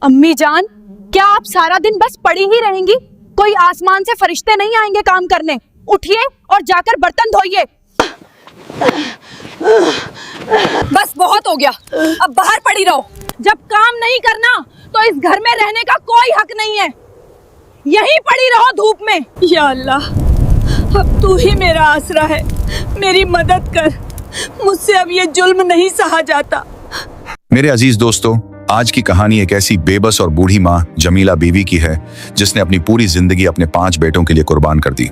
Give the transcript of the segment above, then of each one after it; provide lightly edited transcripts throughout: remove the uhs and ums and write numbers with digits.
अम्मी जान, क्या आप सारा दिन बस पड़ी ही रहेंगी? कोई आसमान से फरिश्ते नहीं आएंगे काम करने? उठिए और जाकर बर्तन धोइए। बस बहुत हो गया, अब बाहर पड़ी रहो। जब काम नहीं करना तो इस घर में रहने का कोई हक नहीं है। यहीं पड़ी रहो धूप में। या अल्लाह, अब तू ही मेरा आसरा है, मेरी मदद कर। मुझसे अब ये जुल्म नहीं सहा जाता। मेरे अजीज दोस्तों, आज की कहानी एक ऐसी बेबस और बूढ़ी माँ जमीला बीवी की है जिसने अपनी पूरी जिंदगी अपने 5 बेटों के लिए कुर्बान कर दी।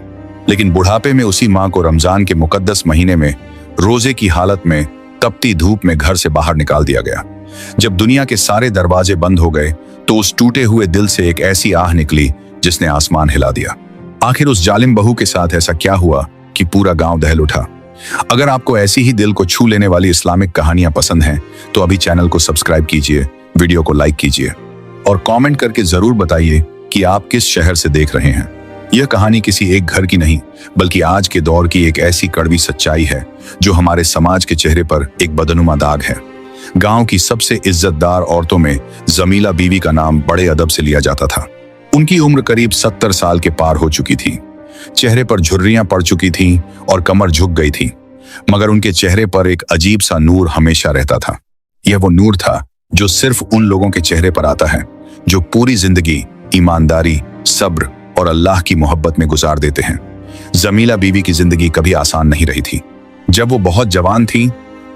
लेकिन बुढ़ापे में उसी माँ को रमजान के मुकद्दस महीने में रोजे की हालत में तपती धूप में घर से बाहर निकाल दिया गया। जब दुनिया के सारे दरवाजे बंद हो गए तो उस टूटे हुए दिल से एक ऐसी आह निकली जिसने आसमान हिला दिया। आखिर उस जालिम बहू के साथ ऐसा क्या हुआ कि पूरा गांव दहल उठा? अगर आपको ऐसी ही दिल को छू लेने वाली इस्लामिक कहानियां पसंद हैं तो अभी चैनल को सब्सक्राइब कीजिए, वीडियो को लाइक कीजिए और कमेंट करके जरूर बताइए कि आप किस शहर से देख रहे हैं। यह कहानी किसी एक घर की नहीं बल्कि आज के दौर की एक ऐसी कड़वी सच्चाई है जो हमारे समाज के चेहरे पर एक बदनुमा दाग है। गांव की सबसे इज्जतदार औरतों में जमीला बीवी का नाम बड़े अदब से लिया जाता था। उनकी उम्र करीब 70 साल के पार हो चुकी थी। चेहरे पर झुर्रियां पड़ चुकी थीं और कमर झुक गई थी, मगर उनके चेहरे पर एक अजीब सा नूर हमेशा रहता था। यह वो नूर था जो सिर्फ उन लोगों के चेहरे पर आता है जो पूरी जिंदगी ईमानदारी, सब्र और अल्लाह की मोहब्बत में गुजार देते हैं। जमीला बीवी की जिंदगी कभी आसान नहीं रही थी। जब वो बहुत जवान थी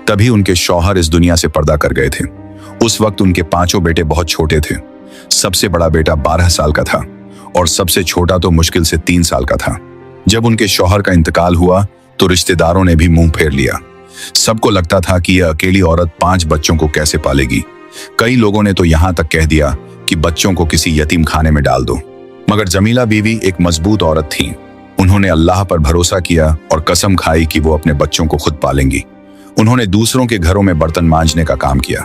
तभी उनके शौहर इस दुनिया से पर्दा कर गए थे। उस वक्त उनके 5 बेटे बहुत छोटे थे। सबसे बड़ा बेटा 12 साल का था और सबसे छोटा तो मुश्किल से 3 साल का था। जब उनके शौहर का इंतकाल हुआ तो रिश्तेदारों ने भी मुंह फेर लिया। सबको लगता था कि यह अकेली औरत 5 बच्चों को कैसे पालेगी। कई लोगों ने तो यहां तक कह दिया कि बच्चों को किसी यतीम खाने में डाल दो। मगर जमीला बीवी एक मजबूत औरत थी। उन्होंने अल्लाह पर भरोसा किया और कसम खाई कि वो अपने बच्चों को खुद पालेंगी। उन्होंने दूसरों के घरों में बर्तन मांजने का काम किया,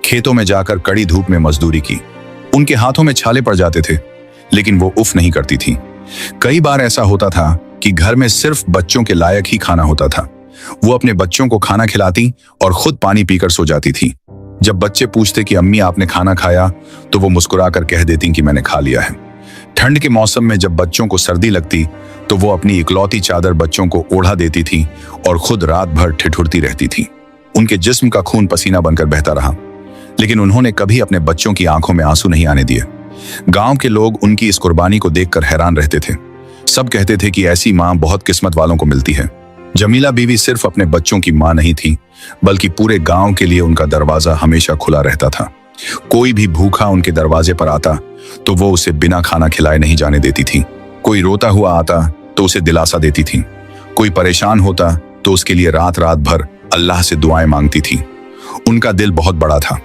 खेतों में जाकर कड़ी धूप में मजदूरी की। उनके हाथों में छाले पड़ जाते थे लेकिन वो उफ नहीं करती थी। कई बार ऐसा होता था कि घर में सिर्फ बच्चों के लायक ही खाना होता था। वो अपने बच्चों को खाना खिलाती और खुद पानी पीकर सो जाती थी। जब बच्चे पूछते कि अम्मी आपने खाना खाया तो वो मुस्कुराकर कह देती कि मैंने खा लिया है। ठंड के मौसम में जब बच्चों को सर्दी लगती तो वो अपनी इकलौती चादर बच्चों को ओढ़ा देती थी और खुद रात भर ठिठुरती रहती थी। उनके जिस्म का खून पसीना बनकर बहता रहा लेकिन उन्होंने कभी अपने बच्चों की आंखों में आंसू नहीं आने दिए। गांव के लोग उनकी इस कुर्बानी को देखकर हैरान रहते थे। सब कहते थे कि ऐसी मां बहुत किस्मत वालों को मिलती है। जमीला बीवी सिर्फ अपने बच्चों की मां नहीं थी बल्कि पूरे गांव के लिए उनका दरवाजा हमेशा खुला रहता था। कोई भी भूखा उनके दरवाजे पर आता तो वो उसे बिना खाना खिलाए नहीं जाने देती थी। कोई रोता हुआ आता तो उसे दिलासा देती थी। कोई परेशान होता तो उसके लिए रात रात भर अल्लाह से दुआएं मांगती थी। उनका दिल बहुत बड़ा था।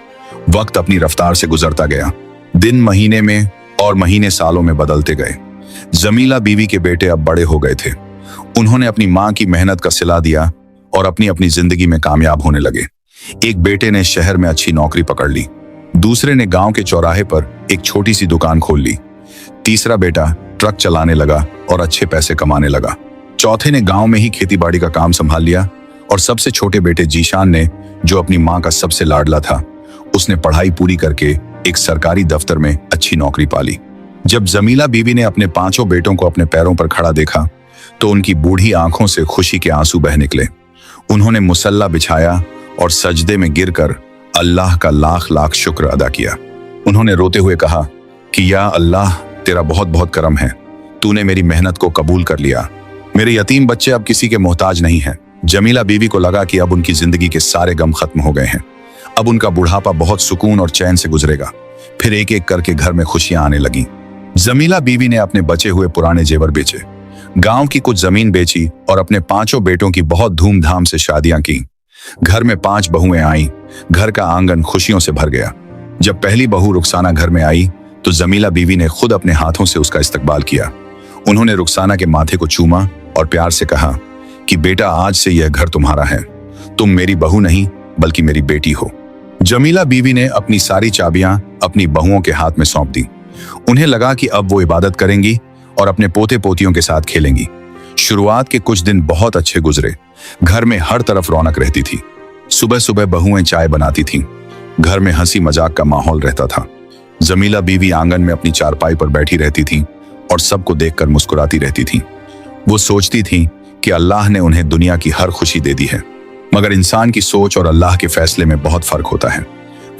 वक्त अपनी रफ्तार से गुजरता गया। दिन महीने में और महीने सालों में बदलते गए। जमीला बीवी के बेटे अब बड़े हो गए थे। उन्होंने अपनी मां की मेहनत का सिला दिया और अपनी अपनी जिंदगी में कामयाब होने लगे। एक बेटे ने शहर में अच्छी नौकरी पकड़ ली, दूसरे ने गांव के चौराहे पर एक छोटी सी दुकान खोल ली, तीसरा बेटा ट्रक चलाने लगा और अच्छे पैसे कमाने लगा, चौथे ने गांव में ही खेतीबाड़ी का काम संभाल लिया और सबसे छोटे बेटे जीशान ने, जो अपनी मां का सबसे लाडला था, उसने पढ़ाई पूरी करके एक सरकारी दफ्तर में अच्छी नौकरी पाली। जब जमीला बीवी ने अपने 5 बेटों को अपने पैरों पर खड़ा देखा तो उनकी बूढ़ी आंखों से खुशी के आंसू बह निकले। उन्होंने मुसल्ला बिछाया और सजदे में गिरकर अल्लाह का लाख लाख शुक्र अदा किया। उन्होंने रोते हुए कहा कि या अल्लाह, तेरा बहुत बहुत करम है, तूने मेरी मेहनत को कबूल कर लिया। मेरे यतीम बच्चे अब किसी के मोहताज नहीं हैं। जमीला बीवी को लगा कि अब उनकी जिंदगी के सारे गम खत्म हो गए हैं। अब उनका बुढ़ापा बहुत सुकून और चैन से गुजरेगा। फिर एक एक करके घर में खुशियां आने लगीं। जमीला बीवी ने अपने बचे हुए पुराने जेवर बेचे, गांव की कुछ जमीन बेची और अपने 5 बेटों की बहुत धूमधाम से शादियां की। घर में 5 बहुएं आईं। घर का आंगन खुशियों से भर गया। जब पहली बहू रुखसाना घर में आई तो जमीला बीवी ने खुद अपने हाथों से उसका इस्तकबाल किया। उन्होंने रुखसाना के माथे को चूमा और प्यार से कहा कि बेटा, आज से यह घर तुम्हारा है। तुम मेरी बहू नहीं बल्कि मेरी बेटी हो। जमीला बीवी ने अपनी सारी चाबियां अपनी बहुओं के हाथ में सौंप दी। उन्हें लगा कि अब वो इबादत करेंगी और अपने पोते पोतियों के साथ खेलेंगी। शुरुआत के कुछ दिन बहुत अच्छे गुजरे। घर में हर तरफ रौनक रहती थी। सुबह सुबह बहुएं चाय बनाती थीं। घर में हंसी मजाक का माहौल रहता था। जमीला बीवी आंगन में अपनी चारपाई पर बैठी रहती थी और सबको देखकर मुस्कुराती रहती थी। वो सोचती थी कि अल्लाह ने उन्हें दुनिया की हर खुशी दे दी है, मगर इंसान की सोच और अल्लाह के फैसले में बहुत फर्क होता है।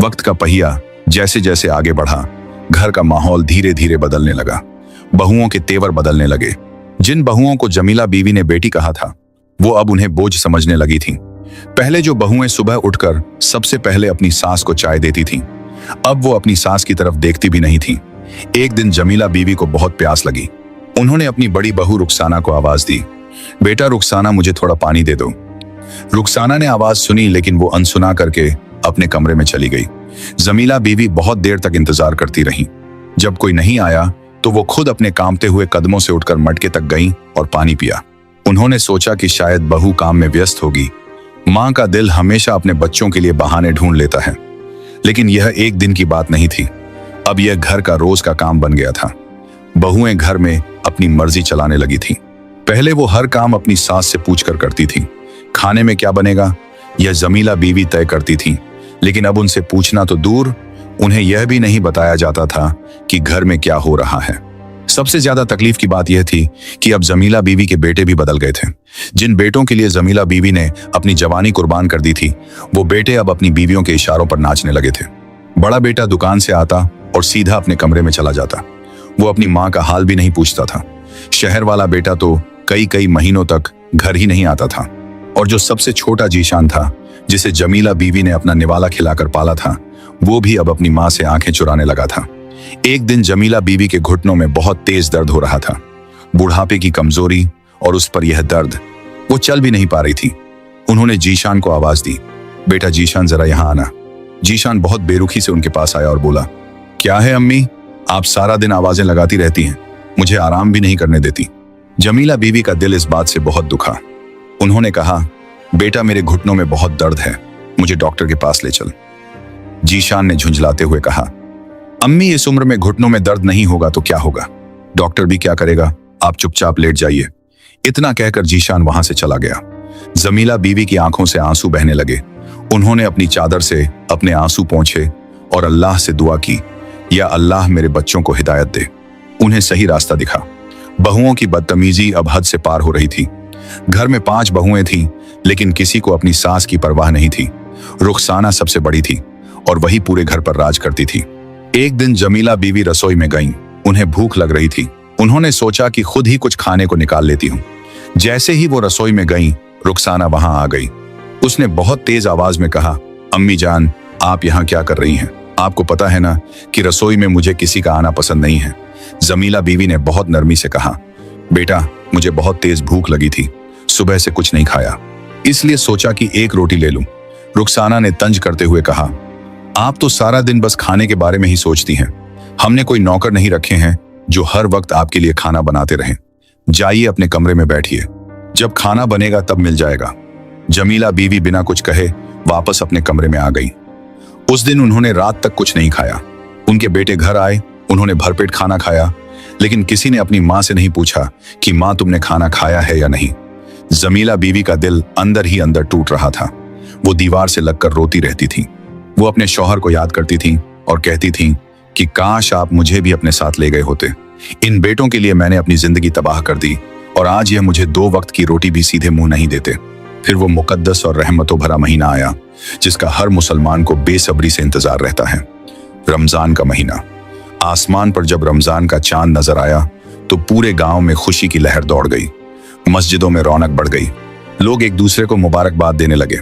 वक्त का पहिया जैसे जैसे आगे बढ़ा, घर का माहौल धीरे धीरे बदलने लगा। बहुओं के तेवर बदलने लगे। जिन बहुओं को जमीला बीवी ने बेटी कहा था, वो अब उन्हें बोझ समझने लगी थी। पहले जो बहुएं सुबह उठकर सबसे पहले अपनी सास को चाय देती थीं, अब वो अपनी सास की तरफ देखती भी नहीं थीं। एक दिन जमीला बीवी को बहुत प्यास लगी। उन्होंने अपनी बड़ी बहू रुखसाना को आवाज दी, बेटा रुखसाना, मुझे थोड़ा पानी दे दो। रुखसाना ने आवाज सुनी, लेकिन वो अनसुना करके अपने कमरे में चली गई। जमीला बीवी बहुत देर तक इंतजार करती रही। जब कोई नहीं आया तो वो खुद अपने कांपते हुए कदमों से उठकर मटके तक गईं और पानी पिया। उन्होंने सोचा कि शायद बहू काम में व्यस्त होगी। मां का दिल हमेशा अपने बच्चों के लिए बहाने ढूंढ लेता है, लेकिन यह एक दिन की बात नहीं थी। अब यह घर का रोज का काम बन गया था। बहुएं घर में अपनी मर्जी चलाने लगी थी। पहले वो हर काम अपनी सास से पूछकर करती थी। खाने में क्या बनेगा, यह जमीला बीवी तय करती थी, लेकिन अब उनसे पूछना तो दूर, उन्हें यह भी नहीं बताया जाता था कि घर में क्या हो रहा है। सबसे ज्यादा तकलीफ की बात यह थी कि अब जमीला बीवी के बेटे भी बदल गए थे। जिन बेटों के लिए जमीला बीवी ने अपनी जवानी कुर्बान कर दी थी, वो बेटे अब अपनी बीवियों के इशारों पर नाचने लगे थे। बड़ा बेटा दुकान से आता और सीधा अपने कमरे में चला जाता। वो अपनी माँ का हाल भी नहीं पूछता था। शहर वाला बेटा तो कई कई महीनों तक घर ही नहीं आता था। और जो सबसे छोटा जीशान था, जिसे जमीला बीवी ने अपना निवाला खिलाकर पाला था, वो भी अब अपनी माँ से आंखें चुराने लगा था। एक दिन जमीला बीवी के घुटनों में बहुत तेज दर्द हो रहा था। बुढ़ापे की कमजोरी और उस पर यह दर्द, वो चल भी नहीं पा रही थी। उन्होंने जीशान को आवाज दी, बेटा जीशान, जरा यहाँ आना। जीशान बहुत बेरुखी से उनके पास आया और बोला, क्या है अम्मी, आप सारा दिन आवाजें लगाती रहती हैं, मुझे आराम भी नहीं करने देती। जमीला बीवी का दिल इस बात से बहुत दुखा। उन्होंने कहा, बेटा मेरे घुटनों में बहुत दर्द है, मुझे डॉक्टर के पास ले चल। जीशान ने झुंझलाते हुए कहा, अम्मी इस उम्र में घुटनों में दर्द नहीं होगा तो क्या होगा, डॉक्टर भी क्या करेगा, आप चुपचाप लेट जाइए। इतना कहकर जीशान वहां से चला गया। जमीला बीवी की आंखों से आंसू बहने लगे। उन्होंने अपनी चादर से अपने आंसू पोंछे और अल्लाह से दुआ की, या अल्लाह मेरे बच्चों को हिदायत दे, उन्हें सही रास्ता दिखा। बहुओं की बदतमीजी अब हद से पार हो रही थी। घर में 5 बहुएं थीं, लेकिन किसी को अपनी सास की परवाह नहीं थी। रुखसाना सबसे बड़ी थी और वही पूरे घर पर राज करती थी। एक दिन जमीला बीवी रसोई में गईं। उन्हें भूख लग रही थी। उन्होंने सोचा कि खुद ही कुछ खाने को निकाल लेती हूँ। जैसे ही वो रसोई में गईं, रुखसाना वहां आ गई। उसने बहुत तेज आवाज में कहा, अम्मी जान, आप यहाँ क्या कर रही हैं? आपको पता है ना कि रसोई में मुझे किसी का आना पसंद नहीं है। जमीला बीवी ने बहुत नरमी से कहा, बेटा मुझे बहुत तेज भूख लगी थी, सुबह से कुछ नहीं खाया, इसलिए सोचा कि एक रोटी ले लूं। रुखसाना ने तंज करते हुए कहा, आप तो सारा दिन बस खाने के बारे में ही सोचती हैं। हमने कोई नौकर नहीं रखे हैं जो हर वक्त आपके लिए खाना बनाते रहें। जाइए अपने कमरे में बैठिए, जब खाना बनेगा तब मिल जाएगा। जमीला बीवी बिना कुछ कहे वापस अपने कमरे में आ गई। उस दिन उन्होंने रात तक कुछ नहीं खाया। उनके बेटे घर आए, उन्होंने भरपेट खाना खाया, लेकिन किसी ने अपनी माँ से नहीं पूछा कि माँ तुमने खाना खाया है या नहीं। जमीला बीवी का दिल अंदर ही अंदर टूट रहा था। वो दीवार से लगकर रोती रहती थी। वो अपने शौहर को याद करती थी और कहती थी कि काश आप मुझे भी अपने साथ ले गए होते। इन बेटों के लिए मैंने अपनी जिंदगी तबाह कर दी और आज यह मुझे 2 वक्त की रोटी भी सीधे मुंह नहीं देते। फिर वो मुकद्दस और रहमतों भरा महीना आया, जिसका हर मुसलमान को बेसब्री से इंतजार रहता है, रमजान का महीना। आसमान पर जब रमजान का चांद नजर आया तो पूरे गांव में खुशी की लहर दौड़ गई। मस्जिदों में रौनक बढ़ गई। लोग एक दूसरे को मुबारकबाद देने लगे।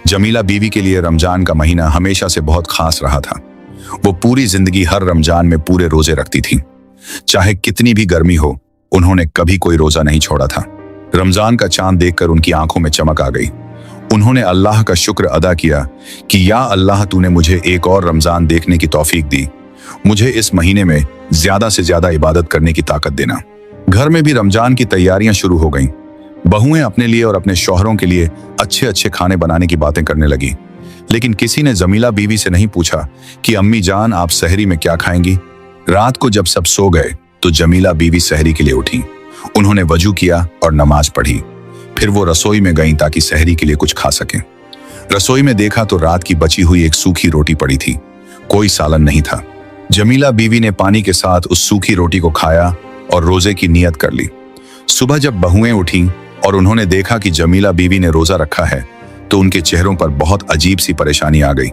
जमीला बीवी के लिए रमजान का महीना हमेशा से बहुत खास रहा था। वो पूरी जिंदगी हर रमजान में पूरे रोजे रखती थी। चाहे कितनी भी गर्मी हो, उन्होंने कभी कोई रोजा नहीं छोड़ा था। रमजान का चांद देखकर उनकी आंखों में चमक आ गई। उन्होंने अल्लाह का शुक्र अदा किया कि या अल्लाह तूने मुझे एक और रमजान देखने की तौफीक दी। मुझे इस महीने में ज्यादा से ज्यादा इबादत करने की ताकत देना। घर में भी रमजान की तैयारियां शुरू हो गईं। बहुएं अपने लिए और अपने शौहरों के लिए अच्छे अच्छे खाने बनाने की बातें करने लगी, लेकिन किसी ने जमीला बीवी से नहीं पूछा कि अम्मी जान आप सहरी में क्या खाएंगी। रात को जब सब सो गए तो जमीला बीवी सहरी के लिए उठी। उन्होंने वजू किया और नमाज पढ़ी। फिर वो रसोई में गईं ताकि सहरी के लिए कुछ खा सकें। रसोई में देखा तो रात की बची हुई एक सूखी रोटी पड़ी थी। कोई सालन नहीं था। जमीला बीवी ने पानी के साथ उस सूखी रोटी को खाया और रोजे की नियत कर ली। सुबह जब बहुएं उठीं और उन्होंने देखा कि जमीला बीवी ने रोजा रखा है तो उनके चेहरों पर बहुत अजीब सी परेशानी आ गई।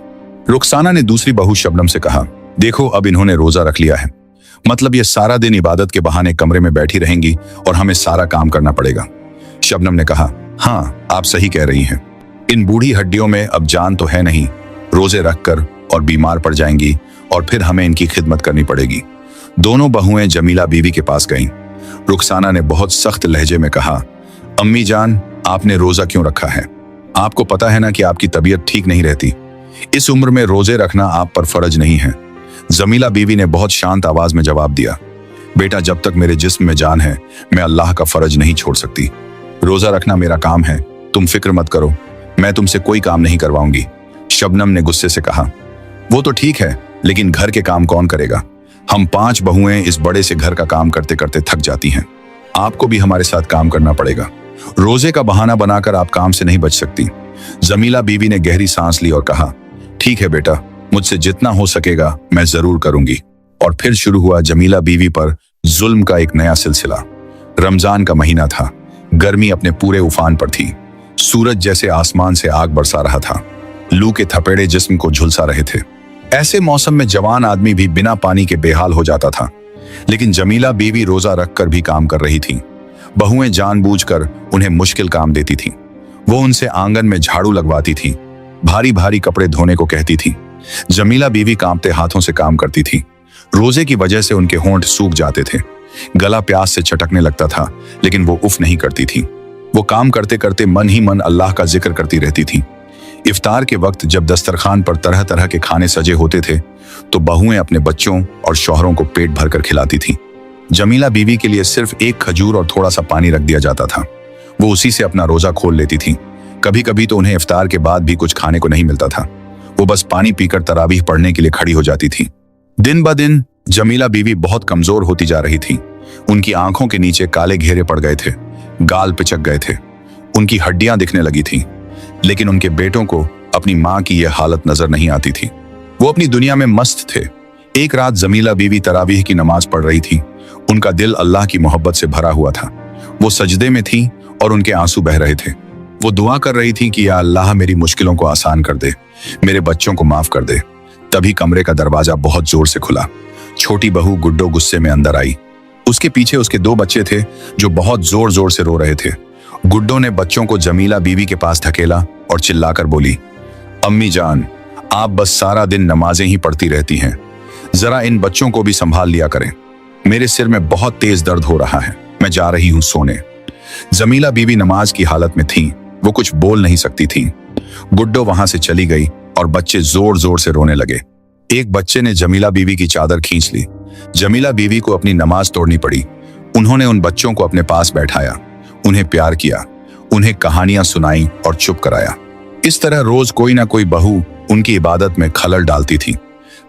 रुखसाना ने दूसरी बहू शबनम से कहा, देखो अब इन्होंने रोजा रख लिया है, मतलब ये सारा दिन इबादत के बहाने कमरे में बैठी रहेंगी और हमें सारा काम करना पड़ेगा। शबनम ने कहा, हाँ आप सही कह रही हैं, इन बूढ़ी हड्डियों में अब जान तो है नहीं, रोजे रखकर और बीमार पड़ जाएंगी और फिर हमें इनकी खिदमत करनी पड़ेगी। दोनों बहुएं जमीला बीवी के पास गईं। रुखसाना ने बहुत सख्त लहजे में कहा, अम्मी जान आपने रोजा क्यों रखा है? आपको पता है ना कि आपकी तबीयत ठीक नहीं रहती। इस उम्र में रोजे रखना आप पर फर्ज नहीं है। जमीला बीवी ने बहुत शांत आवाज में जवाब दिया, बेटा जब तक मेरे जिस्म में जान है मैं अल्लाह का फर्ज नहीं छोड़ सकती। रोजा रखना मेरा काम है, तुम फिक्र मत करो, मैं तुमसे कोई काम नहीं करवाऊंगी। शबनम ने गुस्से से कहा, वो तो ठीक है लेकिन घर के काम कौन करेगा? हम 5 बहुएं इस बड़े से घर का काम करते करते थक जाती हैं। आपको भी हमारे साथ काम करना पड़ेगा। रोजे का बहाना बनाकर आप काम से नहीं बच सकती। जमीला बीवी ने गहरी सांस ली और कहा, ठीक है बेटा, मुझसे जितना हो सकेगा मैं जरूर करूंगी। और फिर शुरू हुआ जमीला बीवी पर जुल्म का एक नया सिलसिला। रमजान का महीना था, गर्मी अपने पूरे उफान पर थी। सूरज जैसे आसमान से आग बरसा रहा था, लू के थपेड़े जिस्म को झुलसा रहे थे। ऐसे मौसम में जवान आदमी भी बिना पानी के बेहाल हो जाता था, लेकिन जमीला बीवी रोजा रखकर भी काम कर रही थी। बहुएं जानबूझकर उन्हें मुश्किल काम देती थीं। वो उनसे आंगन में झाड़ू लगवाती थी, भारी भारी कपड़े धोने को कहती थी। जमीला बीवी कांपते हाथों से काम करती थी। रोजे की वजह से उनके होंठ सूख जाते थे, गला प्यास से चटकने लगता था, लेकिन वो उफ नहीं करती थी। वो काम करते करते मन ही मन अल्लाह का जिक्र करती रहती थी। इफ्तार के वक्त जब दस्तरखान पर तरह तरह के खाने सजे होते थे तो बहुएं अपने बच्चों और शौहरों को पेट भरकर खिलाती थी। जमीला बीवी के लिए सिर्फ एक खजूर और थोड़ा सा पानी रख दिया जाता था। वो उसी से अपना रोजा खोल लेती थी। कभी कभी तो उन्हें इफ्तार के बाद भी कुछ खाने को नहीं मिलता था। वो बस पानी पीकर तरावीह पढ़ने के लिए खड़ी हो जाती थी। दिन ब दिन जमीला बीवी बहुत कमजोर होती जा रही थी। उनकी आंखों के नीचे काले घेरे पड़ गए थे, गाल पिचक गए थे, उनकी हड्डियां दिखने लगी थीं। लेकिन उनके बेटों को अपनी मां की यह हालत नजर नहीं आती थी। वो अपनी दुनिया में मस्त थे। एक रात जमीला बीवी तरावीह की नमाज पढ़ रही थी। उनका दिल अल्लाह की मोहब्बत से भरा हुआ था। वो सजदे में थी और उनके आंसू बह रहे थे। वो दुआ कर रही थी कि या अल्लाह मेरी मुश्किलों को आसान कर दे, मेरे बच्चों को माफ कर दे। तभी कमरे का दरवाजा बहुत जोर से खुला। छोटी बहू गुड्डो गुस्से में अंदर आई। उसके पीछे उसके 2 बच्चे थे जो बहुत जोर जोर से रो रहे थे। गुड्डो ने बच्चों को जमीला बीवी के पास धकेला और चिल्लाकर बोली, अम्मी जान आप बस सारा दिन नमाजें ही पढ़ती रहती हैं, जरा इन बच्चों को भी संभाल लिया करें। मेरे सिर में बहुत तेज दर्द हो रहा है, मैं जा रही हूं सोने। जमीला बीवी नमाज की हालत में थी, वो कुछ बोल नहीं सकती थी। गुड्डो वहां से चली गई और बच्चे जोर जोर से रोने लगे। एक बच्चे ने जमीला बीवी की चादर खींच ली। जमीला बीवी को अपनी नमाज तोड़नी पड़ी। उन्होंने उन बच्चों को अपने पास बैठाया, उन्हें प्यार किया, उन्हें कहानियां सुनाई और चुप कराया। इस तरह रोज कोई ना कोई बहू उनकी इबादत में खलल डालती थी।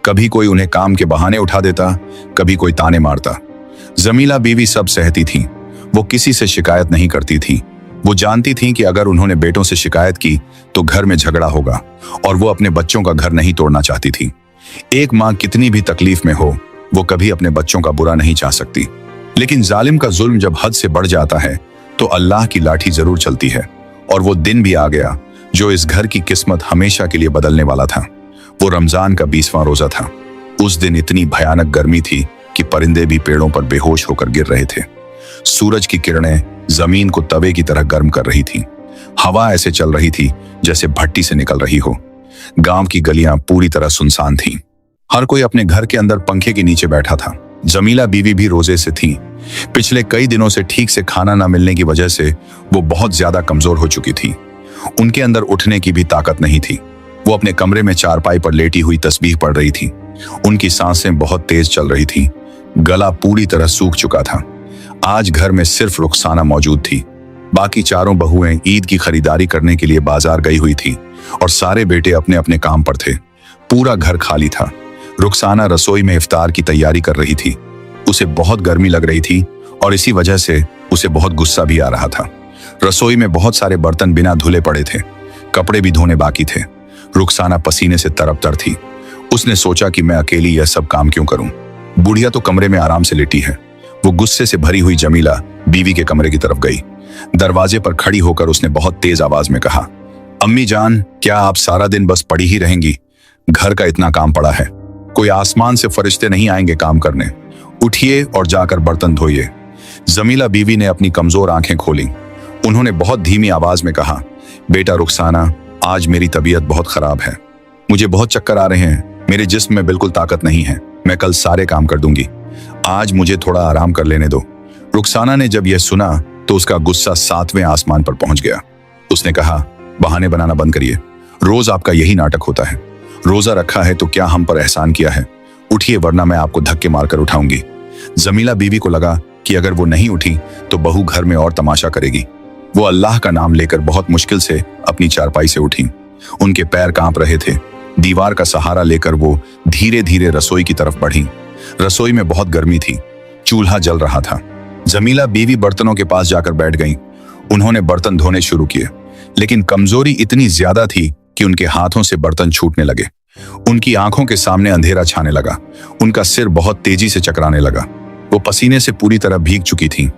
कभी कोई उन्हें काम के बहाने उठा देता, कभी कोई ताने मारता। जमीला बीवी सब सहती थी। वो किसी से शिकायत नहीं करती थी। वो जानती थी कि अगर उन्होंने बेटों से शिकायत की तो घर में झगड़ा होगा और वो अपने बच्चों का घर नहीं तोड़ना चाहती थी। एक माँ कितनी भी तकलीफ में हो, वो कभी अपने बच्चों का बुरा नहीं चाह सकती। लेकिन जालिम का जुल्म जब हद से बढ़ जाता है तो अल्लाह की लाठी जरूर चलती है। और वो दिन भी आ गया जो इस घर की किस्मत हमेशा के लिए बदलने वाला था। वो रमजान का 20वां रोजा था। उस दिन इतनी भयानक गर्मी थी कि परिंदे भी पेड़ों पर बेहोश होकर गिर रहे थे। सूरज की किरणें जमीन को तवे की तरह गर्म कर रही थी। हवा ऐसे चल रही थी जैसे भट्टी से निकल रही हो। गांव की गलियां पूरी तरह सुनसान थीं। हर कोई अपने घर के अंदर पंखे के नीचे बैठा था। जमीला बीवी भी रोजे से थी। पिछले कई दिनों से ठीक से खाना न मिलने की वजह से वो बहुत ज्यादा कमजोर हो चुकी थी। उनके अंदर उठने की भी ताकत नहीं थी। वो अपने कमरे में चारपाई पर लेटी हुई तस्बीह पढ़ रही थी। उनकी सांसें बहुत तेज चल रही थी। गला पूरी तरह सूख चुका था। आज घर में सिर्फ रुखसाना मौजूद थी। बाकी चारों बहुएं ईद की खरीदारी करने के लिए बाजार गई हुई थी और सारे बेटे अपने अपने काम पर थे। पूरा घर खाली था। रुखसाना रसोई में इफ्तार की तैयारी कर रही थी। उसे बहुत गर्मी लग रही थी और इसी वजह से उसे बहुत गुस्सा भी आ रहा था। रसोई में बहुत सारे बर्तन बिना धुले पड़े थे। कपड़े भी धोने बाकी थे। रुखसाना पसीने से तरबतर थी। उसने सोचा कि मैं अकेली यह सब काम क्यों करूं। बुढ़िया तो कमरे में आराम से लेटी है। वो गुस्से से भरी हुई जमीला बीवी के कमरे की तरफ गई। दरवाजे पर खड़ी होकर उसने बहुत तेज आवाज में कहा, अम्मी जान, क्या आप सारा दिन बस पड़ी ही रहेंगी? घर का इतना काम पड़ा है, कोई आसमान से फरिश्ते नहीं आएंगे काम करने। उठिए और जाकर बर्तन धोइए। जमीला बीवी ने अपनी कमजोर आंखें खोली। उन्होंने बहुत धीमी आवाज में कहा, बेटा रुखसाना, आज मेरी तबीयत बहुत खराब है। मुझे बहुत चक्कर आ रहे हैं, मेरे जिस्म में बिल्कुल ताकत नहीं है। मैं कल सारे काम कर दूंगी, आज मुझे थोड़ा आराम कर लेने दो। रुखसाना ने जब यह सुना तो उसका गुस्सा 7वें आसमान पर पहुंच गया। उसने कहा, बहाने बनाना बंद करिए, रोज आपका यही नाटक होता है। रोजा रखा है तो क्या हम पर एहसान किया है? उठिए वरना मैं आपको धक्के मारकर उठाऊंगी। जमीला बीवी को लगा कि अगर वो नहीं उठी तो बहू घर में और तमाशा करेगी। वो अल्लाह का नाम लेकर बहुत मुश्किल से अपनी चारपाई से उठी। उनके पैर कांप रहे थे। दीवार का सहारा लेकर वो धीरे धीरे रसोई की तरफ बढ़ी। रसोई में बहुत गर्मी थी, चूल्हा जल रहा था। जमीला बीवी बर्तनों के पास जाकर बैठ गईं। उन्होंने बर्तन धोने शुरू किए, लेकिन कमजोरी इतनी ज्यादा थी कि उनके हाथों से बर्तन छूटने लगे। उनकी आंखों के सामने अंधेरा छाने लगा। उनका सिर बहुत तेजी से चकराने लगा। वो पसीने से पूरी तरह भीग चुकी थी।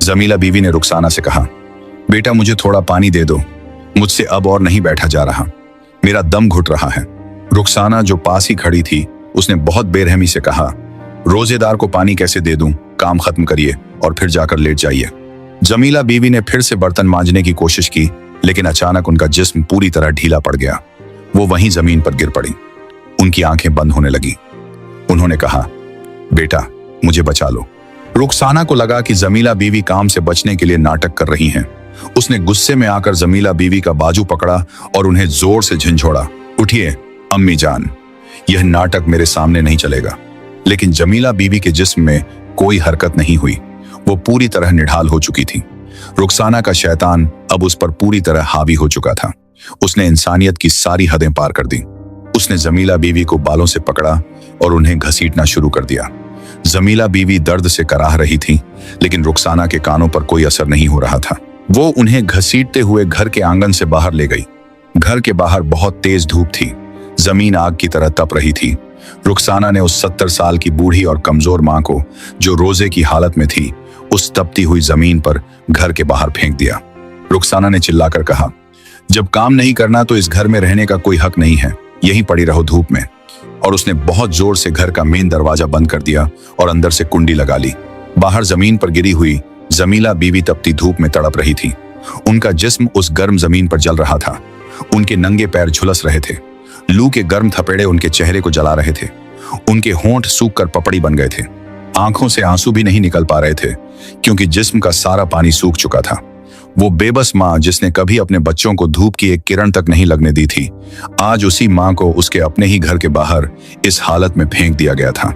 जमीला बीवी ने रुखसाना से कहा, बेटा मुझे थोड़ा पानी दे दो, मुझसे अब और नहीं बैठा जा रहा, मेरा दम घुट रहा है। रुखसाना जो पास ही खड़ी थी, उसने बहुत बेरहमी से कहा, रोजेदार को पानी कैसे दे दूं? काम खत्म करिए और फिर जाकर लेट जाइए। जमीला बीवी ने फिर से बर्तन मांजने की कोशिश की, लेकिन अचानक उनका जिस्म पूरी तरह ढीला पड़ गया। वो वहीं जमीन पर गिर पड़ी। उनकी आंखें बंद होने लगी। उन्होंने कहा, बेटा मुझे बचा लो। रुखसाना को लगा कि जमीला बीवी काम से बचने के लिए नाटक कर रही हैं। उसने गुस्से में आकर जमीला बीवी का बाजू पकड़ा और उन्हें जोर से झंझोड़ा। उठिए अम्मी जान, यह नाटक मेरे सामने नहीं चलेगा। लेकिन जमीला बीवी के जिस्म में कोई हरकत नहीं हुई। वो पूरी तरह निढाल हो चुकी थी। रुखसाना का शैतान अब उस पर पूरी तरह हावी हो चुका था। उसने इंसानियत की सारी हदें पार कर दी। उसने जमीला बीवी को बालों से पकड़ा और उन्हें घसीटना शुरू कर दिया। जमीला बीवी दर्द से कराह रही थी, लेकिन रुखसाना के कानों पर कोई असर नहीं हो रहा था। वो उन्हें घसीटते हुए घर के आंगन से बाहर ले गई। घर के बाहर बहुत तेज धूप थी। जमीन आग की तरह तप रही थी। रुखसाना ने उस 70 साल की बूढ़ी और कमजोर मां को, जो रोजे की हालत में थी, उस तपती हुई जमीन पर घर के बाहर फेंक दिया। रुखसाना ने चिल्लाकर कहा, जब काम नहीं करना तो इस घर में रहने का कोई हक नहीं है, यहीं पड़ी रहो धूप में। और उसने बहुत जोर से घर का मेन दरवाजा बंद कर दिया और अंदर से कुंडी लगा ली। बाहर जमीन पर गिरी हुई जमीला बीवी तपती धूप में तड़प रही थी। उनका जिस्म उस गर्म जमीन पर जल रहा था। उनके नंगे पैर झुलस रहे थे। लू के गर्म थपेड़े उनके चेहरे को जला रहे थे। उनके होंठ सूख कर पपड़ी बन गए थे। आंखों से आंसू भी नहीं निकल पा रहे थे, क्योंकि जिस्म का सारा पानी सूख चुका था। वो बेबस माँ, जिसने कभी अपने बच्चों को धूप की एक किरण तक नहीं लगने दी थी, आज उसी माँ को उसके अपने ही घर के बाहर इस हालत में फेंक दिया गया था।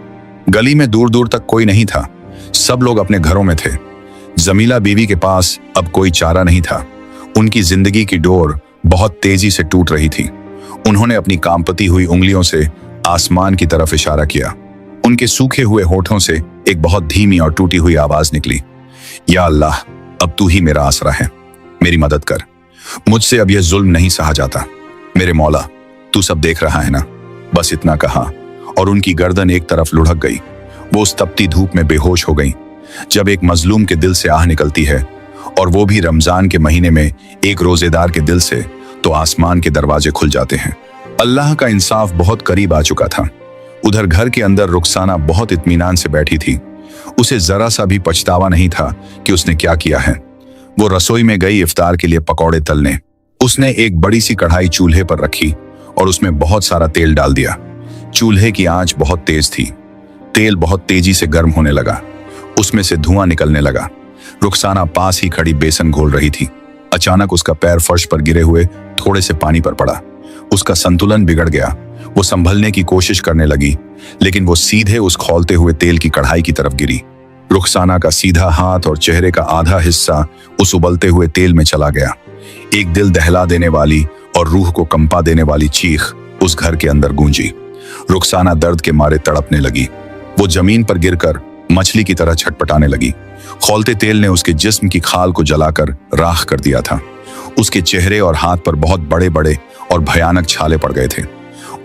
गली में दूर दूर तक कोई नहीं था। सब लोग अपने घरों में थे। जमीला बीवी के पास अब कोई चारा नहीं था। उनकी जिंदगी की डोर बहुत तेजी से टूट रही थी। उन्होंने अपनी कांपती हुई उंगलियों से आसमान की तरफ इशारा किया। उनके सूखे हुए होठों से एक बहुत धीमी और टूटी हुई आवाज निकली, या अल्लाह, अब तू ही मेरा आसरा है, मेरी मदद कर। मुझसे अब यह जुल्म नहीं सहा जाता। मेरे मौला, तू सब देख रहा है ना। बस इतना कहा और उनकी गर्दन एक तरफ लुढ़क गई। वो उस तपती धूप में बेहोश हो गई। जब एक मजलूम के दिल से आह निकलती है, और वो भी रमजान के महीने में एक रोजेदार के दिल से, तो आसमान के दरवाजे खुल जाते हैं। अल्लाह का इंसाफ बहुत करीब आ चुका था। उधर घर के अंदर रुखसाना बहुत इत्मीनान से बैठी थी। उसे जरा सा भी पछतावा नहीं था कि उसने क्या किया है। वो रसोई में गई इफ्तार के लिए पकौड़े तलने। उसने एक बड़ी सी कढ़ाई चूल्हे पर रखी और उसमें बहुत सारा तेल डाल दिया। चूल्हे की आंच बहुत तेज थी। तेल बहुत तेजी से गर्म होने लगा। उसमें से धुआं निकलने लगा। रुखसाना पास ही खड़ी बेसन घोल रही थी। अचानक उसका पैर फर्श पर गिरे हुए थोड़े से पानी पर पड़ा। उसका संतुलन बिगड़ गया। वो संभलने की कोशिश करने लगी, लेकिन वो सीधे उस खौलते हुए तेल की कढ़ाई की तरफ गिरी। रुखसाना का सीधा हाथ और चेहरे का आधा हिस्सा उस उबलते हुए तेल में चला गया। एक दिल दहला देने वाली और रूह को कंपा देने वाली चीख उस घर के अंदर गूंजी। रुखसाना दर्द के मारे तड़पने लगी। वो जमीन पर गिरकर मछली की तरह छटपटाने लगी। खौलते तेल ने उसके जिस्म की खाल को जलाकर राख कर दिया था। उसके चेहरे और हाथ पर बहुत बड़े बड़े और भयानक छाले पड़ गए थे।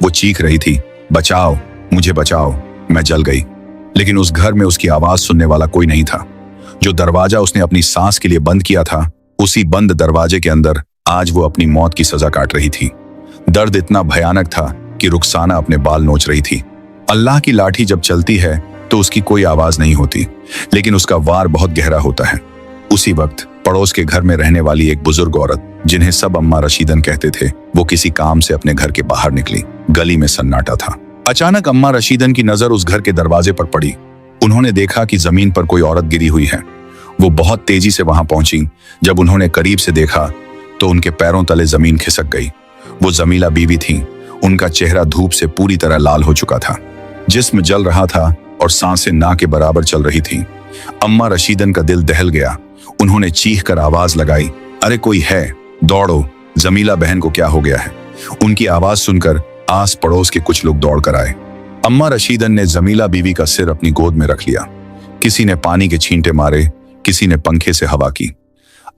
वो चीख रही थी, बचाओ, मुझे बचाओ, मैं जल गई। लेकिन उस घर में उसकी आवाज सुनने वाला कोई नहीं था। जो दरवाजा उसने अपनी सांस के लिए बंद किया था, उसी बंद दरवाजे के अंदर आज वो अपनी मौत की सजा काट रही थी। दर्द इतना भयानक था कि रुखसाना अपने बाल नोच रही थी। अल्लाह की लाठी जब चलती है तो उसकी कोई आवाज नहीं होती, लेकिन उसका वार बहुत गहरा होता है। उसी वक्त पड़ोस के घर में रहने वाली एक बुजुर्ग औरत, जिन्हें सब अम्मा रशीदन कहते थे, वो किसी काम से अपने घर के बाहर निकली। गली में सन्नाटा था। अचानक अम्मा रशीदन की नजर उस घर के दरवाजे पर पड़ी। उन्होंने देखा कि जमीन पर कोई औरत गिरी हुई है। वो बहुत तेजी से वहां पहुंची। जब उन्होंने करीब से देखा तो उनके पैरों तले जमीन खिसक गई। वो जमीला बीवी थी। उनका चेहरा धूप से पूरी तरह लाल हो चुका था, जिस्म जल रहा था और सांसें ना के बराबर चल रही थी। अम्मा रशीदन का दिल दहल गया। उन्होंने चीख कर आवाज लगाई, अरे कोई है, दौड़ो, जमीला बहन को क्या हो गया है। उनकी आवाज सुनकर आस पड़ोस के कुछ लोग दौड़ कर आए। अम्मा रशीदन ने जमीला बीवी का सिर अपनी गोद में रख लिया। किसी ने पानी के छींटे मारे, किसी ने पंखे से हवा की।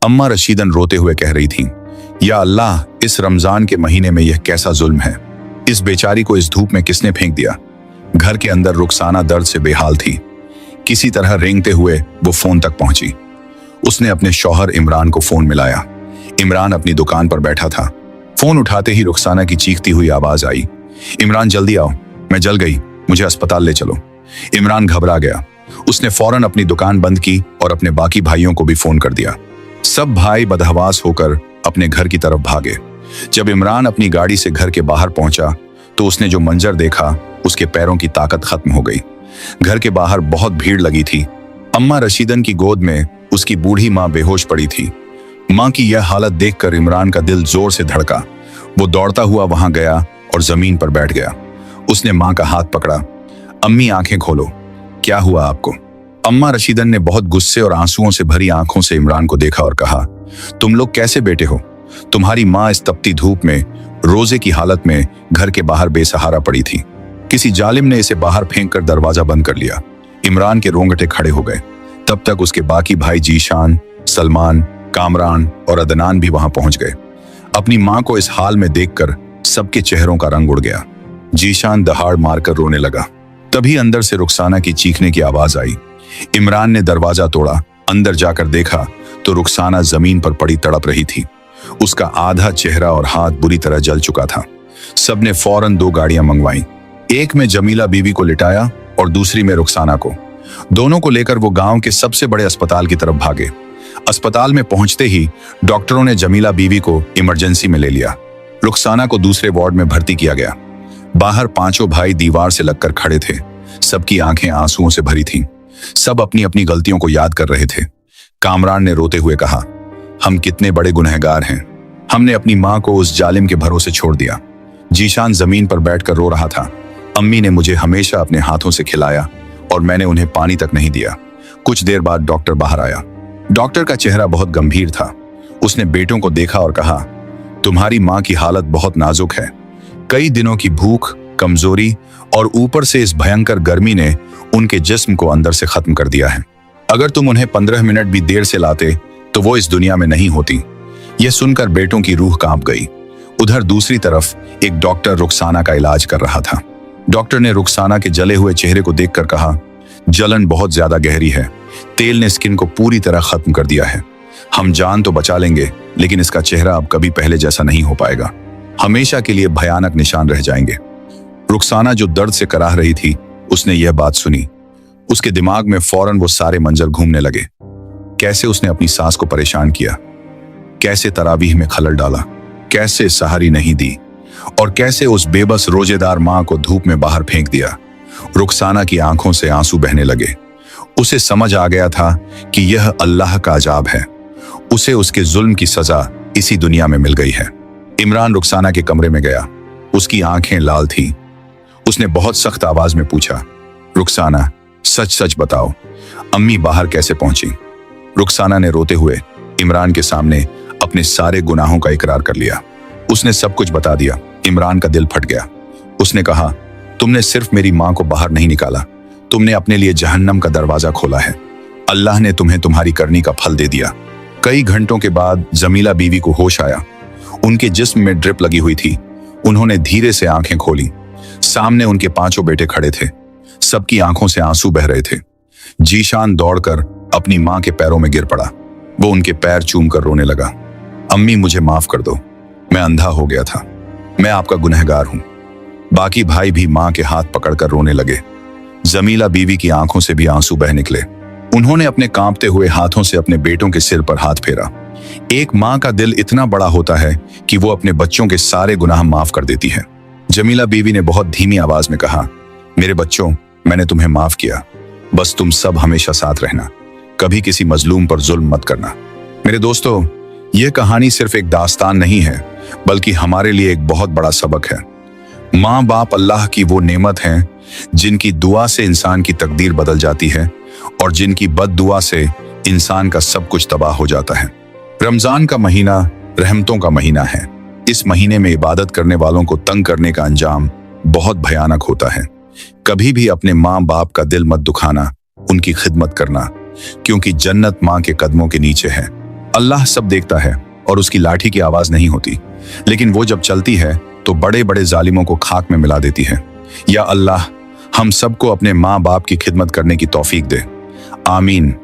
अम्मा रशीदन रोते हुए कह रही थी, या अल्लाह, इस रमजान के महीने में यह कैसा जुल्म है। इस बेचारी को इस धूप में किसने फेंक दिया। घर के अंदर रुखसाना दर्द से बेहाल थी। किसी तरह रेंगते हुए वो फोन तक पहुंची। उसने अपने शौहर इमरान को फोन मिलाया। इमरान अपनी दुकान पर बैठा था। फोन उठाते ही रुखसाना की चीखती हुई आवाज आई, इमरान जल्दी आओ, मैं जल गई, मुझे अस्पताल ले चलो। इमरान घबरा गया। उसने फौरन अपनी दुकान बंद की और अपने बाकी भाइयों को भी फोन कर दिया। सब भाई बदहवास होकर अपने घर की तरफ भागे। जब इमरान अपनी गाड़ी से घर के बाहर पहुंचा तो उसने जो मंजर देखा, उसके पैरों की ताकत खत्म हो गई। घर के बाहर बहुत भीड़ लगी थी। अम्मा रशीदन की गोद में उसकी बूढ़ी माँ बेहोश पड़ी थी। माँ की यह हालत देखकर इमरान का दिल जोर से धड़का। वो दौड़ता हुआ वहां गया और जमीन पर बैठ गया। उसने माँ का हाथ पकड़ा। अम्मी, आंखें खोलो, क्या हुआ आपको। अम्मा रशीदन ने बहुत गुस्से और आंसुओं से भरी आंखों से इमरान को देखा और कहा, तुम लोग कैसे बेटे हो। तुम्हारी माँ इस तपती धूप में रोजे की हालत में घर के बाहर बेसहारा पड़ी थी। किसी जालिम ने इसे बाहर फेंक कर दरवाजा बंद कर लिया। इमरान के रोंगटे खड़े हो गए। तब तक उसके बाकी भाई जीशान, सलमान, कामरान और अदनान भी वहां पहुंच गए। अपनी मां को इस हाल में देखकर सबके चेहरों का रंग उड़ गया। जीशान दहाड़ मारकर रोने लगा। तभी अंदर से रुखसाना की चीखने की आवाज आई। इमरान ने दरवाजा तोड़ा। अंदर जाकर देखा तो रुखसाना जमीन पर पड़ी तड़प रही थी। उसका आधा चेहरा और हाथ बुरी तरह जल चुका था। सबने फौरन 2 गाड़ियां मंगवाई। एक में जमीला बीवी को लिटाया और दूसरी में रुखसाना को। दोनों को लेकर वो गांव के सबसे बड़े अस्पताल की तरफ भागे। अस्पताल में पहुंचते ही डॉक्टरों ने जमीला बीवी को इमरजेंसी में ले लिया। रुखसाना को दूसरे वार्ड में भर्ती किया गया। बाहर 5 भाई दीवार से लगकर खड़े थे। सबकी आंखें आंसुओं से भरी थीं। सब अपनी अपनी गलतियों को याद कर रहे थे। कामरान ने रोते हुए कहा, हम कितने बड़े गुनहगार हैं। हमने अपनी माँ को उस जालिम के भरोसे छोड़ दिया। जीशान जमीन पर बैठकर रो रहा था। अम्मी ने मुझे हमेशा अपने हाथों से खिलाया और मैंने उन्हें पानी तक नहीं दिया। कुछ देर बाद डॉक्टर बाहर आया। डॉक्टर का चेहरा बहुत गंभीर था। उसने बेटों को देखा और कहा, तुम्हारी माँ की हालत बहुत नाजुक है। कई दिनों की भूख, कमजोरी और ऊपर से इस भयंकर गर्मी ने उनके जिस्म को अंदर से खत्म कर दिया है। अगर तुम उन्हें 15 मिनट भी देर से लाते तो वो इस दुनिया में नहीं होती। यह सुनकर बेटों की रूह कांप गई। उधर दूसरी तरफ एक डॉक्टर रुखसाना का इलाज कर रहा था। डॉक्टर ने रुखसाना के जले हुए चेहरे को देखकर कहा, जलन बहुत ज्यादा गहरी है। तेल ने स्किन को पूरी तरह खत्म कर दिया है। हम जान तो बचा लेंगे, लेकिन इसका चेहरा अब कभी पहले जैसा नहीं हो पाएगा। हमेशा के लिए भयानक निशान रह जाएंगे। रुखसाना जो दर्द से कराह रही थी, उसने यह बात सुनी। उसके दिमाग में फौरन वो सारे मंजर घूमने लगे। कैसे उसने अपनी सास को परेशान किया, कैसे तरावीह में खलल डाला, कैसे सहारी नहीं दी और कैसे उस बेबस रोजेदार मां को धूप में बाहर फेंक दिया। रुखसाना की आंखों से आंसू बहने लगे। उसे समझ आ गया था कि यह अल्लाह का अजाब है। उसे उसके जुल्म की सजा इसी दुनिया में मिल गई है। इमरान रुखसाना के कमरे में गया। उसकी आंखें लाल थीं। उसने बहुत सख्त आवाज में पूछा, रुखसाना, सच सच बताओ, अम्मी बाहर कैसे पहुंची। रुखसाना ने रोते हुए इमरान के सामने अपने सारे गुनाहों का इकरार कर लिया। उसने सब कुछ बता दिया। इमरान का दिल फट गया। उसने कहा, तुमने सिर्फ मेरी मां को बाहर नहीं निकाला, तुमने अपने लिए जहन्नम का दरवाजा खोला है। अल्लाह ने तुम्हें तुम्हारी करनी का फल दे दिया। कई घंटों के बाद जमीला बीवी को होश आया। उनके जिस्म में ड्रिप लगी हुई थी। उन्होंने धीरे से आंखें खोली। सामने उनके पांचों बेटे खड़े थे। सबकी आंखों से आंसू बह रहे थे। जीशान दौड़कर अपनी मां के पैरों में गिर पड़ा। वो उनके पैर चूमकर रोने लगा। अम्मी, मुझे माफ कर दो, मैं अंधा हो गया था, मैं आपका गुनहगार हूं। बाकी भाई भी मां के हाथ पकड़कर रोने लगे। जमीला बीवी की आंखों से भी आंसू बह निकले। उन्होंने अपने कांपते हुए हाथों से अपने बेटों के सिर पर हाथ फेरा। एक मां का दिल इतना बड़ा होता है कि वो अपने बच्चों के सारे गुनाह माफ कर देती है। जमीला बीवी ने बहुत धीमी आवाज में कहा, मेरे बच्चों, मैंने तुम्हें माफ किया, बस तुम सब हमेशा साथ रहना, कभी किसी मजलूम पर जुल्म मत करना। मेरे दोस्तों, यह कहानी सिर्फ एक दास्तान नहीं है, बल्कि हमारे लिए एक बहुत बड़ा सबक है। माँ बाप अल्लाह की वो नेमत हैं जिनकी दुआ से इंसान की तकदीर बदल जाती है और जिनकी बद्दुआ से इंसान का सब कुछ तबाह हो जाता है। रमजान का महीना रहमतों का महीना है। इस महीने में इबादत करने वालों को तंग करने का अंजाम बहुत भयानक होता है। कभी भी अपने माँ बाप का दिल मत दुखाना, उनकी खिदमत करना, क्योंकि जन्नत माँ के कदमों के नीचे है। अल्लाह सब देखता है और उसकी लाठी की आवाज नहीं होती, लेकिन वो जब चलती है तो बड़े बड़े जालिमों को खाक में मिला देती है। या अल्लाह हम सबको अपने माँ बाप की खिदमत करने की तौफीक दे। आमीन।